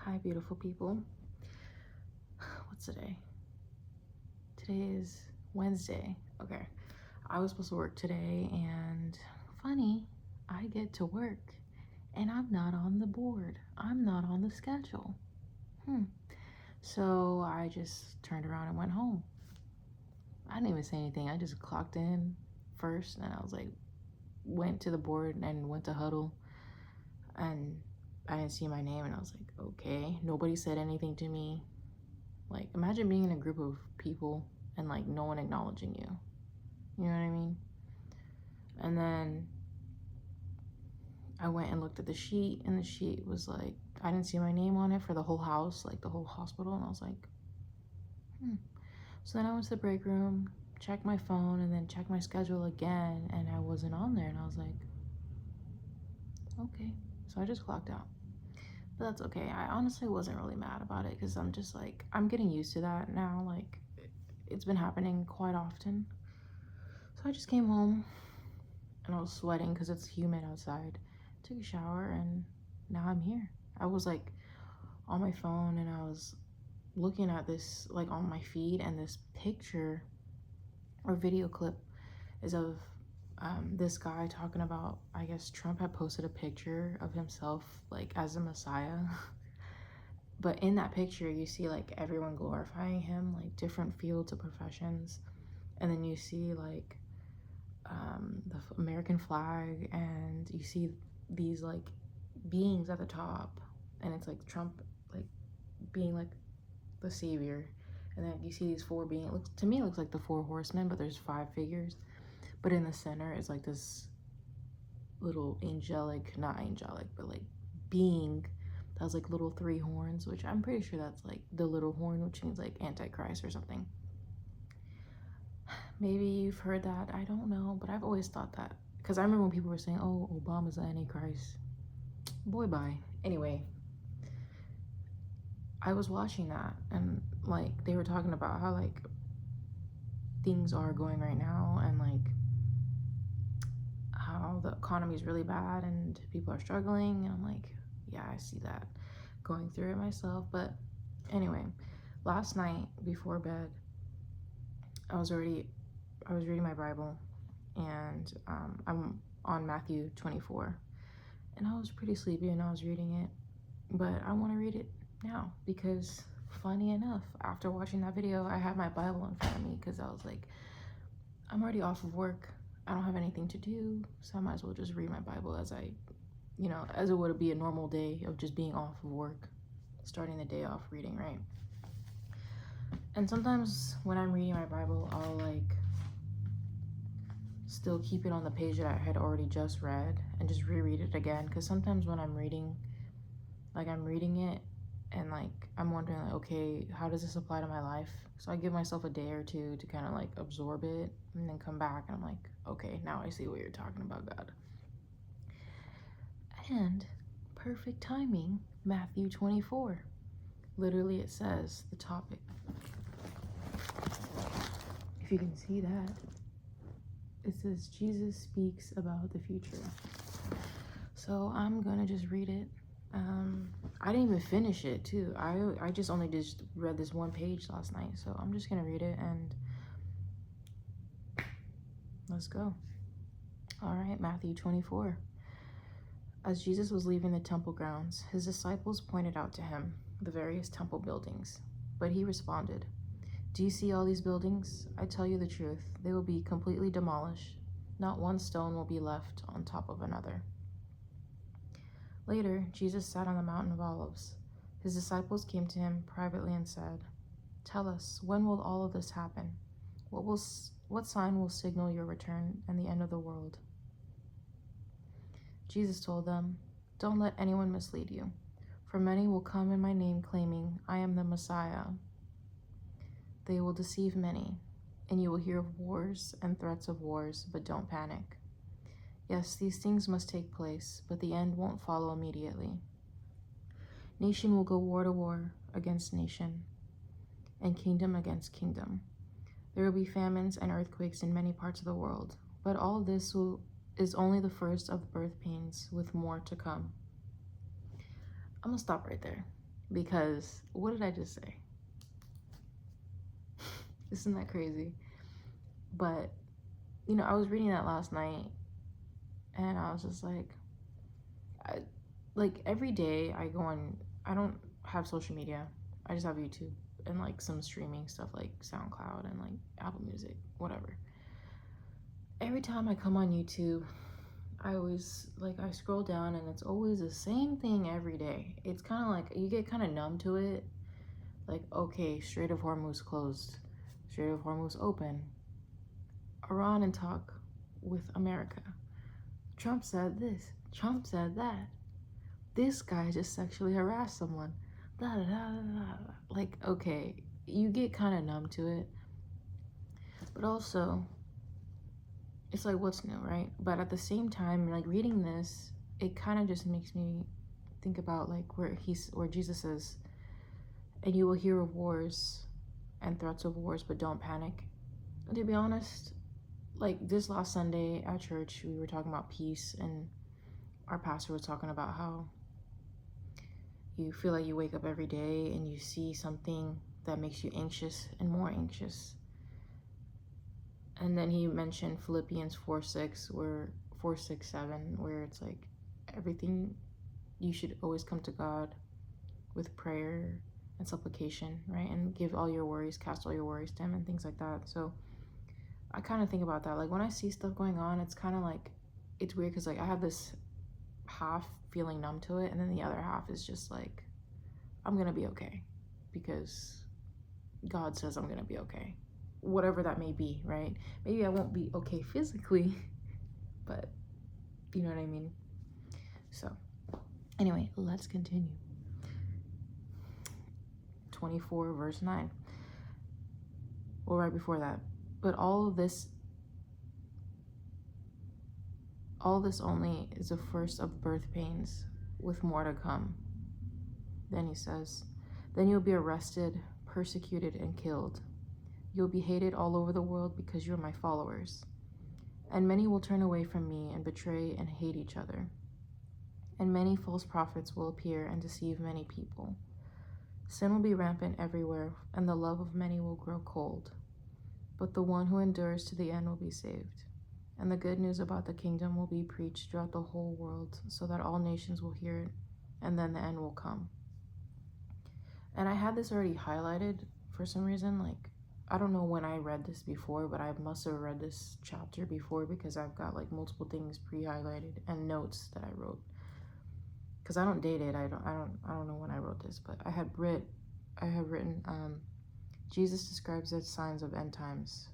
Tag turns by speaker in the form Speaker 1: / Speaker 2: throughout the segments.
Speaker 1: Hi, beautiful people. What's today? Today is Wednesday. Okay. I was supposed to work today, and funny, I get to work and I'm not on the board. I'm not on the schedule. So I just turned around and went home. I didn't even say anything. I just clocked in first and I was like, went to the board and went to huddle, and I didn't see my name and I was like, okay. Nobody said anything to me. Like, imagine being in a group of people and like no one acknowledging you. You know what I mean? And then I went and looked at the sheet, and the sheet was like, I didn't see my name on it for the whole house, like the whole hospital. And I was like, So then I went to the break room, checked my phone, and then checked my schedule again, and I wasn't on there. And I was like, okay. So I just clocked out. But that's okay. I honestly wasn't really mad about it because I'm just like, I'm getting used to that now. Like, it's been happening quite often. So I just came home and I was sweating because it's humid outside. Took a shower and now I'm here. I was like on my phone and I was looking at this like on my feed, and this picture or video clip is of this guy talking about, I guess Trump had posted a picture of himself like as a messiah. But in that picture you see like everyone glorifying him, like different fields of professions, and then you see like the American flag, and you see these like beings at the top, and it's like Trump like being like the savior, and then you see these four beings. It looks to me, it looks like the four horsemen, but there's five figures. But in the center is like this little angelic, not angelic, but like being that has like little three horns, which I'm pretty sure that's like the little horn, which means like Antichrist or something. Maybe you've heard that, I don't know, but I've always thought that. Because I remember when people were saying, oh, Obama's the Antichrist. Boy, bye. Anyway, I was watching that, and like they were talking about how like things are going right now, and like how the economy is really bad and people are struggling. And I'm like, yeah, I see that, going through it myself. But anyway, last night before bed, I was reading my Bible, and I'm on Matthew 24, and I was pretty sleepy and I was reading it, but I want to read it now because, funny enough, after watching that video, I had my Bible in front of me because I was like, I'm already off of work. I don't have anything to do, so I might as well just read my Bible as as it would be a normal day of just being off of work, starting the day off reading, right? And sometimes when I'm reading my Bible, I'll like still keep it on the page that I had already just read and just reread it again, because sometimes when I'm reading, like I'm reading it and like I'm wondering like, okay, how does this apply to my life? So I give myself a day or two to kind of like absorb it and then come back and I'm like, okay, now I see what you're talking about, God. And perfect timing, Matthew 24. Literally it says the topic, if you can see that, it says Jesus speaks about the future. So I'm gonna just read it. I didn't even finish it too. I just only just read this one page last night, so I'm just gonna read it and let's go. All right, Matthew 24. As Jesus was leaving the temple grounds, his disciples pointed out to him the various temple buildings, but he responded, "Do you see all these buildings? I tell you the truth, they will be completely demolished. Not one stone will be left on top of another." Later, Jesus sat on the Mountain of Olives. His disciples came to him privately and said, "Tell us, when will all of this happen? What sign will signal your return and the end of the world?" Jesus told them, "Don't let anyone mislead you, for many will come in my name claiming, 'I am the Messiah.' They will deceive many, and you will hear of wars and threats of wars, but don't panic. Yes, these things must take place, but the end won't follow immediately. Nation will go war to war against nation, and kingdom against kingdom. There will be famines and earthquakes in many parts of the world, but all this is only the first of birth pains, with more to come." I'm gonna stop right there. Because what did I just say? Isn't that crazy? But, you know, I was reading that last night and I was just like every day I go on, I don't have social media. I just have YouTube and like some streaming stuff like SoundCloud and like Apple Music, whatever. Every time I come on YouTube, I always I scroll down and it's always the same thing every day. It's kind of like you get kind of numb to it. Like, okay, Strait of Hormuz closed, Strait of Hormuz open, Iran in talk with America. Trump said this, Trump said that. This guy just sexually harassed someone. Da, da, da, da, da. Like, okay, you get kind of numb to it. But also, it's like, what's new, right? But at the same time, like reading this, it kind of just makes me think about like where Jesus says, and you will hear of wars and threats of wars, but don't panic. And to be honest, like this last Sunday at church, we were talking about peace, and our pastor was talking about how you feel like you wake up every day and you see something that makes you anxious and more anxious. And then he mentioned Philippians 4:6, where 4:6-7, where it's like everything, you should always come to God with prayer and supplication, right? And give all your worries, cast all your worries to him and things like that. So I kind of think about that. Like when I see stuff going on, it's kind of like, it's weird because like I have this half feeling numb to it, and then the other half is just like, I'm gonna be okay because God says I'm gonna be okay, whatever that may be, right? Maybe I won't be okay physically, but you know what I mean. So anyway, let's continue. 24 verse 9. Well, right before that, but all this only is the first of birth pains, with more to come. Then he says, then you'll be arrested, persecuted, and killed. You'll be hated all over the world because you're my followers. And many will turn away from me and betray and hate each other. And many false prophets will appear and deceive many people. Sin will be rampant everywhere, and the love of many will grow cold. But the one who endures to the end will be saved. And the good news about the kingdom will be preached throughout the whole world, so that all nations will hear it, and then the end will come. And I had this already highlighted for some reason. Like, I don't know when I read this before, but I must have read this chapter before because I've got like multiple things pre-highlighted and notes that I wrote. Because I don't date it. I don't know when I wrote this, but I have written Jesus describes the signs of end times,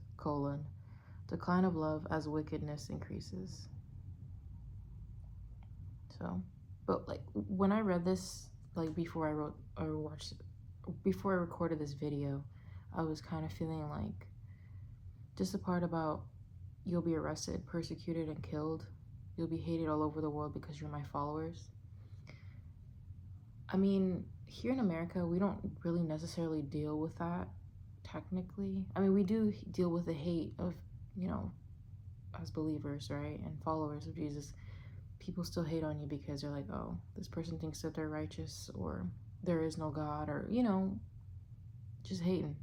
Speaker 1: decline of love as wickedness increases. So, but like when I read this, like before I recorded this video, I was kind of feeling like just the part about you'll be arrested, persecuted, and killed. You'll be hated all over the world because you're my followers. I mean, here in America, we don't really necessarily deal with that technically. I mean, we do deal with the hate of, you know, as believers, right, and followers of Jesus. People still hate on you because they're like, oh, this person thinks that they're righteous, or there is no God, or, you know, just hating.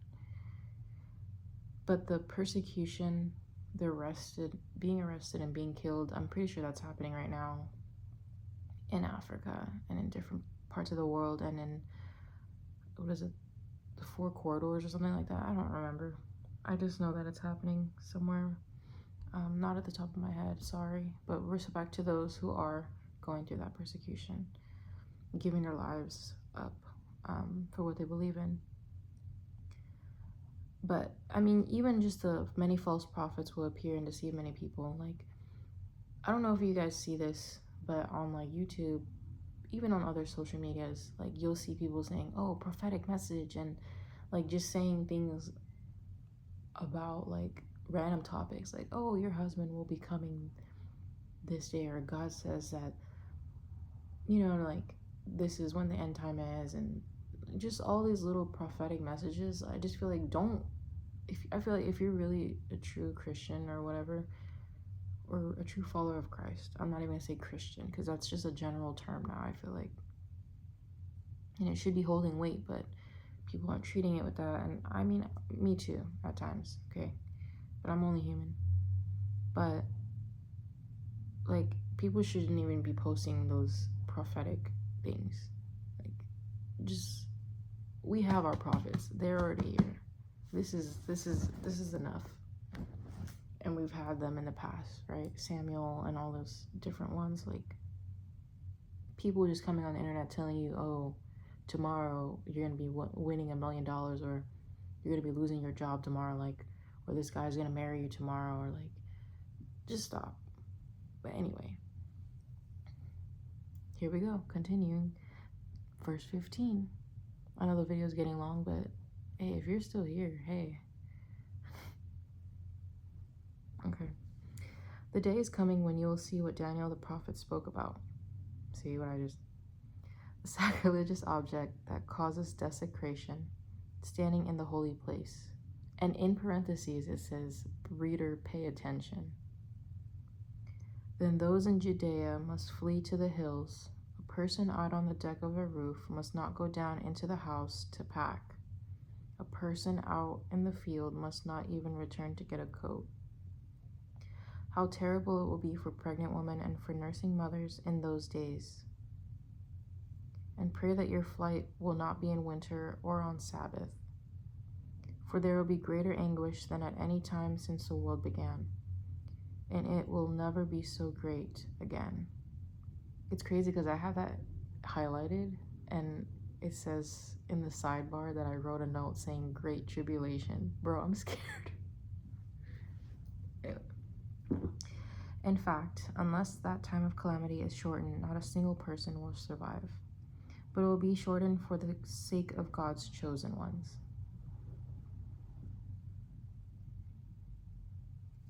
Speaker 1: But the persecution, being arrested and being killed, I'm pretty sure that's happening right now in Africa and in different parts of the world, and in, what is it, the 4 corridors or something like that. I don't remember. I just know that it's happening somewhere. Not at the top of my head, sorry, but respect to those who are going through that persecution, giving their lives up for what they believe in. But I mean, even just the many false prophets will appear and deceive many people. Like, I don't know if you guys see this, but on like YouTube, even on other social medias, like you'll see people saying, oh, prophetic message, and like just saying things about like random topics, like, oh, your husband will be coming this day, or God says that, you know, like this is when the end time is, and just all these little prophetic messages. I just feel like I feel like if you're really a true Christian or whatever, or a true follower of Christ, I'm not even gonna say Christian because that's just a general term now, I feel like. and it should be holding weight, but people aren't treating it with that. And I mean, me too at times, okay? But I'm only human. But like, people shouldn't even be posting those prophetic things. Like, just, we have our prophets. They're already here. This is enough. And we've had them in the past, right? Samuel and all those different ones. Like, people just coming on the internet telling you, oh, tomorrow you're gonna be winning $1 million, or you're gonna be losing your job tomorrow, like, or this guy's gonna marry you tomorrow, or like, just stop. But anyway, here we go, continuing verse 15. I know the video is getting long, but hey, if you're still here, hey. Okay. The day is coming when you will see what Daniel the prophet spoke about. See what I just... The sacrilegious object that causes desecration, standing in the holy place. And in parentheses it says, reader, pay attention. Then those in Judea must flee to the hills. A person out on the deck of a roof must not go down into the house to pack. A person out in the field must not even return to get a coat. How terrible it will be for pregnant women and for nursing mothers in those days. And pray that your flight will not be in winter or on Sabbath, for there will be greater anguish than at any time since the world began, and it will never be so great again. It's crazy because I have that highlighted, and it says in the sidebar that I wrote a note saying great tribulation. Bro, I'm scared. In fact, unless that time of calamity is shortened, not a single person will survive, but it will be shortened for the sake of God's chosen ones.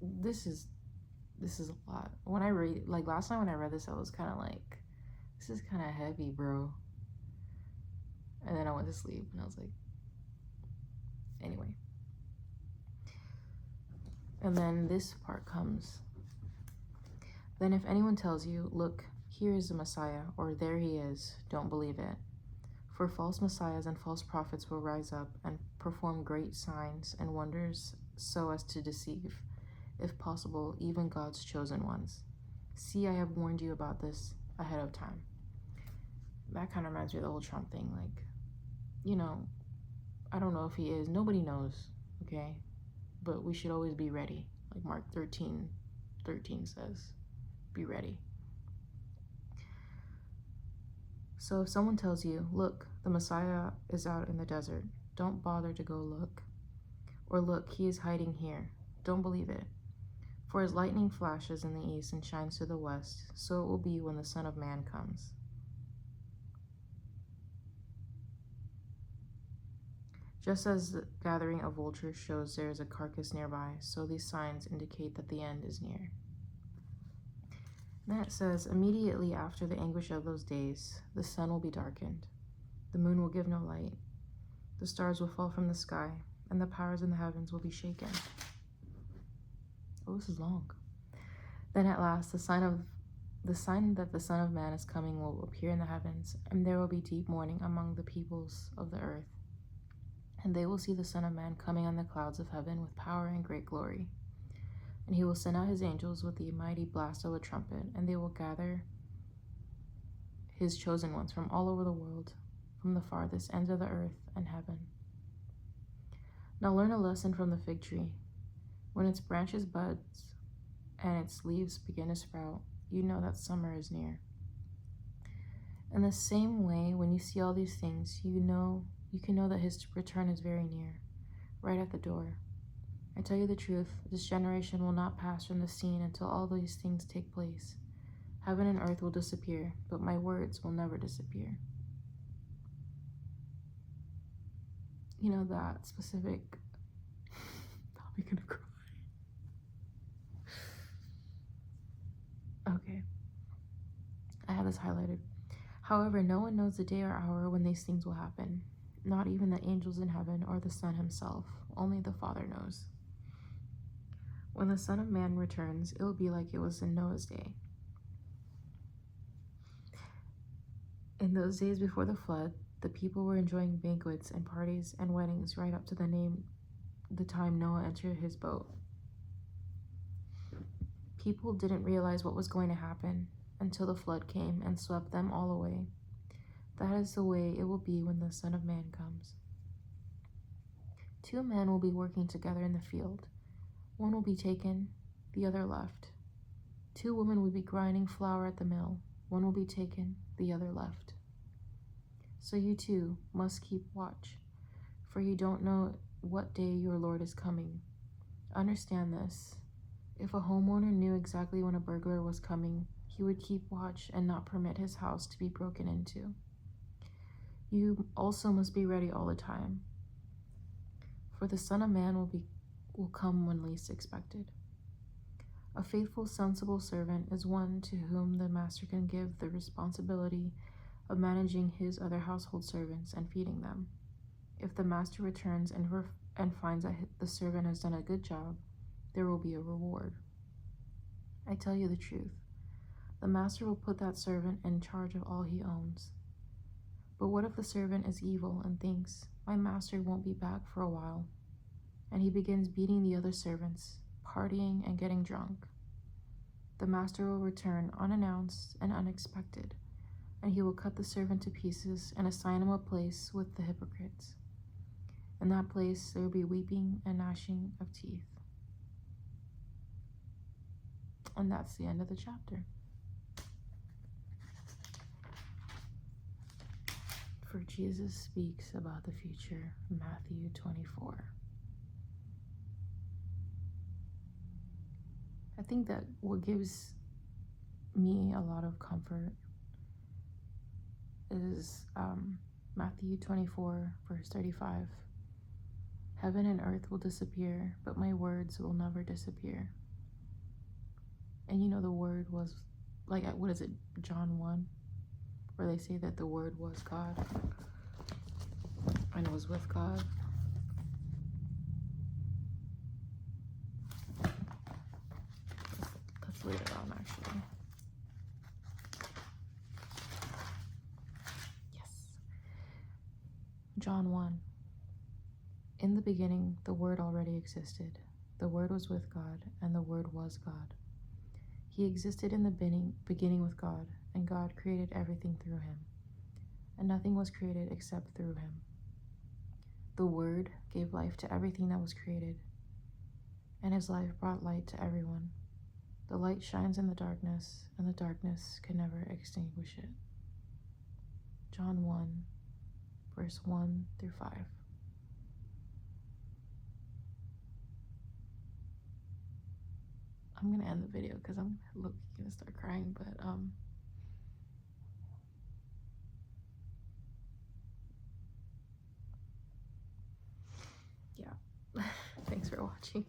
Speaker 1: This is a lot. When I read, like last time when I read this, I was kind of like, this is kind of heavy, bro. And then I went to sleep and I was like, anyway. And then this part comes. Then if anyone tells you, look, here is the Messiah, or there he is, don't believe it. For false messiahs and false prophets will rise up and perform great signs and wonders so as to deceive, if possible, even God's chosen ones. See, I have warned you about this ahead of time. That kind of reminds me of the whole Trump thing. Like, you know, I don't know if he is. Nobody knows, okay? But we should always be ready. Like Mark 13:13 says, be ready. So if someone tells you, look, the Messiah is out in the desert, don't bother to go look. Or look, he is hiding here. Don't believe it. For as lightning flashes in the east and shines to the west, so it will be when the Son of Man comes. Just as the gathering of vultures shows there is a carcass nearby, so these signs indicate that the end is near. Then it says, immediately after the anguish of those days, the sun will be darkened, the moon will give no light, the stars will fall from the sky, and the powers in the heavens will be shaken. Oh, this is long. Then at last, the sign that the Son of Man is coming will appear in the heavens, and there will be deep mourning among the peoples of the earth. And they will see the Son of Man coming on the clouds of heaven with power and great glory. And he will send out his angels with the mighty blast of a trumpet, and they will gather his chosen ones from all over the world, from the farthest ends of the earth and heaven. Now learn a lesson from the fig tree. When its branches buds and its leaves begin to sprout, you know that summer is near. In the same way, when you see all these things, you can know that his return is very near, right at the door. I tell you the truth, this generation will not pass from the scene until all these things take place. Heaven and earth will disappear, but my words will never disappear. You know, that specific... I'm gonna cry. Okay. I have this highlighted. However, no one knows the day or hour when these things will happen. Not even the angels in heaven or the Son himself. Only the Father knows. When the Son of Man returns, it will be like it was in Noah's day. In those days before the flood, The people were enjoying banquets and parties and weddings right up to the time Noah entered his boat. People didn't realize what was going to happen until the flood came and swept them all away. That is the way it will be when the Son of Man comes. 2 men will be working together in the field. One will be taken, the other left. 2 women will be grinding flour at the mill. One will be taken, the other left. So you too must keep watch, for you don't know what day your Lord is coming. Understand this. If a homeowner knew exactly when a burglar was coming, he would keep watch and not permit his house to be broken into. You also must be ready all the time, for the Son of Man will come when least expected. A faithful, sensible servant is one to whom the master can give the responsibility of managing his other household servants and feeding them. If the master returns and finds that the servant has done a good job, there will be a reward. I tell you the truth, the master will put that servant in charge of all he owns. But what if the servant is evil and thinks, my master won't be back for a while, and he begins beating the other servants, partying and getting drunk? The master will return unannounced and unexpected, and he will cut the servant to pieces and assign him a place with the hypocrites. In that place there will be weeping and gnashing of teeth. And that's the end of the chapter. For Jesus speaks about the future, Matthew 24. I think that what gives me a lot of comfort is Matthew 24, verse 35. Heaven and earth will disappear, but my words will never disappear. And you know, the word was, like, what is it, John 1, where they say that the word was God and it was with God. That's later on, actually. Yes. John 1. In the beginning, the Word already existed. The Word was with God, and the Word was God. He existed in the beginning with God, and God created everything through him. And nothing was created except through him. The Word gave life to everything that was created, and his life brought light to everyone. The light shines in the darkness, and the darkness can never extinguish it. John 1, verse 1 through 5. I'm gonna end the video because I'm gonna start crying, but yeah. Thanks for watching.